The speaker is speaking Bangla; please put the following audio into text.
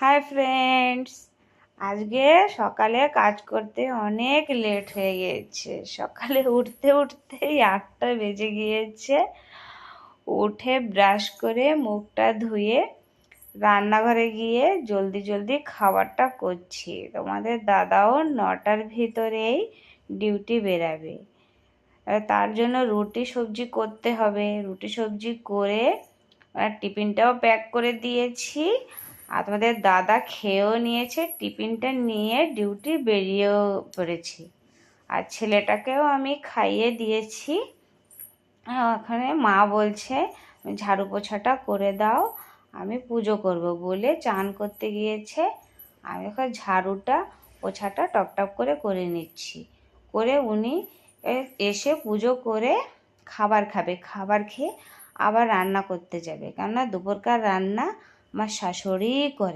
হাই ফ্রেন্ডস, আজকে সকালে কাজ করতে অনেক লেট হয়ে গিয়েছে। সকালে উঠতে উঠতেই 8টা বেজে গিয়েছে। উঠে ব্রাশ করে মুখটা ধুয়ে রান্নাঘরে গিয়ে জলদি জলদি খাবারটা করছি। তোমাদের দাদাও 9টার ভিতরেই ডিউটি বেরাবে। তার জন্য রুটি সবজি করতে হবে। রুটি সবজি করে টিফিনটাও প্যাক করে দিয়েছি। আর তোমাদের দাদা খেয়েও নিয়েছে, টিফিনটা নিয়ে ডিউটি বেরিয়েও পড়েছি। আর ছেলেটাকেও আমি খাইয়ে দিয়েছি। ওখানে মা বলছে ঝাড়ু পোছাটা করে দাও, আমি পুজো করব বলে চান করতে গিয়েছে। আমি ওখানে ঝাড়ুটা পোছাটা টপটপ করে নিচ্ছি। করে উনি এসে পুজো করে খাবার খাবে। খাবার খেয়ে আবার রান্না করতে যাবে, কেননা দুপুরকার রান্না আমার শাশুড়িই করে।